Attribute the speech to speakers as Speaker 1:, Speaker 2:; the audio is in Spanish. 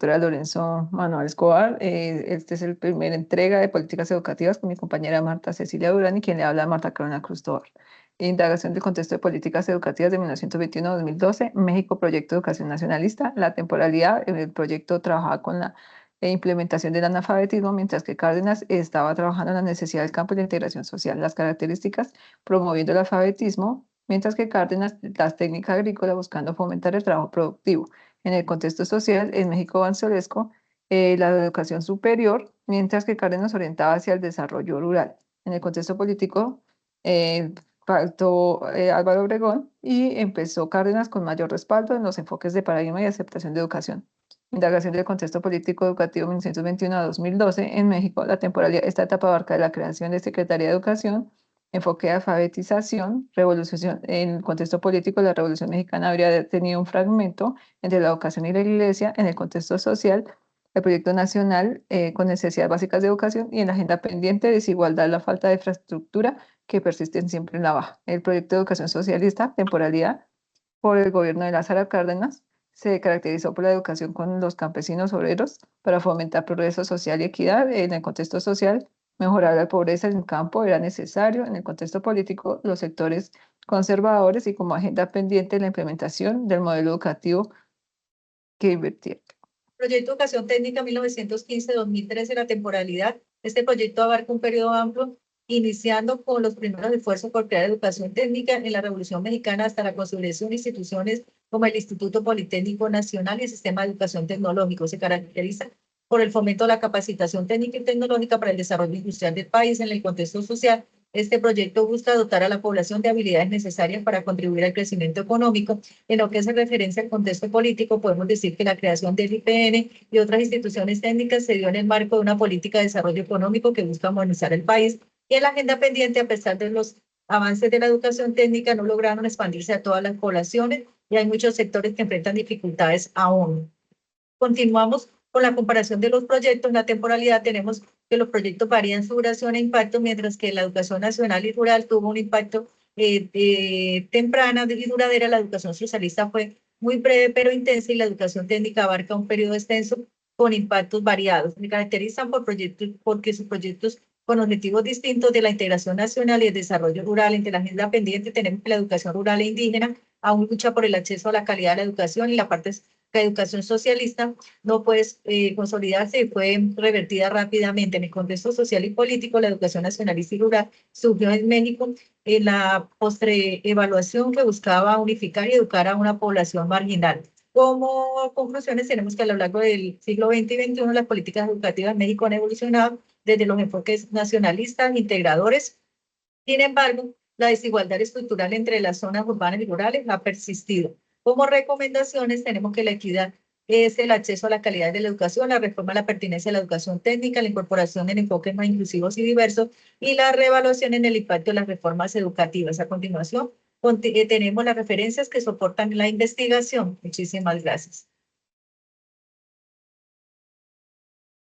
Speaker 1: doctora Lorenzo Manuel Escobar. Este es el primer entrega de políticas educativas con mi compañera Marta Cecilia Durán y quien le habla Marta Carolina Cruz Tovar. Indagación del contexto de políticas educativas de 1921 a 2012, México, Proyecto de Educación Nacionalista. La temporalidad, el proyecto trabajaba con la implementación del analfabetismo, mientras que Cárdenas estaba trabajando en la necesidad del campo y la integración social. Las características, promoviendo el alfabetismo, mientras que Cárdenas, las técnicas agrícolas, buscando fomentar el trabajo productivo. En el contexto social, en México Bansolesco, la educación superior, mientras que Cárdenas orientaba hacia el desarrollo rural. En el contexto político, faltó Álvaro Obregón y empezó Cárdenas con mayor respaldo en los enfoques de paradigma y aceptación de educación. Indagación del contexto político educativo 1921 a 2012 en México. La temporalidad, esta etapa abarca la creación de Secretaría de Educación, enfoque de alfabetización, revolución. En el contexto político, la Revolución Mexicana habría tenido un fragmento entre la educación y la iglesia. En el contexto social, el proyecto nacional con necesidades básicas de educación, y en la agenda pendiente, desigualdad, la falta de infraestructura que persisten siempre en la baja. El proyecto de educación socialista, temporalidad, por el gobierno de Lázaro Cárdenas, se caracterizó por la educación con los campesinos obreros para fomentar progreso social y equidad. En el contexto social, mejorar la pobreza en el campo era necesario. En el contexto político, los sectores conservadores, y como agenda pendiente la implementación del modelo educativo que invertía.
Speaker 2: Proyecto de Educación Técnica 1915-2013, la temporalidad. Este proyecto abarca un periodo amplio, iniciando con los primeros esfuerzos por crear educación técnica en la Revolución Mexicana hasta la consolidación de instituciones como el Instituto Politécnico Nacional y el Sistema de Educación Tecnológico. Se caracteriza por el fomento de la capacitación técnica y tecnológica para el desarrollo industrial del país en el contexto social. Este proyecto busca dotar a la población de habilidades necesarias para contribuir al crecimiento económico. En lo que hace referencia al contexto político, podemos decir que la creación del IPN y otras instituciones técnicas se dio en el marco de una política de desarrollo económico que busca modernizar el país. Y en la agenda pendiente, a pesar de los avances de la educación técnica, no lograron expandirse a todas las poblaciones y hay muchos sectores que enfrentan dificultades aún. Continuamos con la comparación de los proyectos. En la temporalidad tenemos que los proyectos varían su duración e impacto, mientras que la educación nacional y rural tuvo un impacto temprana y duradera. La educación socialista fue muy breve pero intensa y la educación técnica abarca un periodo extenso con impactos variados. Se caracterizan por proyectos, porque sus proyectos con objetivos distintos de la integración nacional y el desarrollo rural. Entre la agenda pendiente tenemos que la educación rural e indígena aún lucha por el acceso a la calidad de la educación, y la parte la educación socialista no puede consolidarse y fue revertida rápidamente. En el contexto social y político, la educación nacionalista y rural surgió en México en la postrevaluación que buscaba unificar y educar a una población marginal. Como conclusiones, tenemos que a lo largo del siglo XX y XXI las políticas educativas en México han evolucionado desde los enfoques nacionalistas, integradores. Sin embargo, la desigualdad estructural entre las zonas urbanas y rurales ha persistido. Como recomendaciones, tenemos que la equidad es el acceso a la calidad de la educación, la reforma a la pertinencia de la educación técnica, la incorporación en enfoques más inclusivos y diversos y la reevaluación en el impacto de las reformas educativas. A continuación, tenemos las referencias que soportan la investigación. Muchísimas gracias.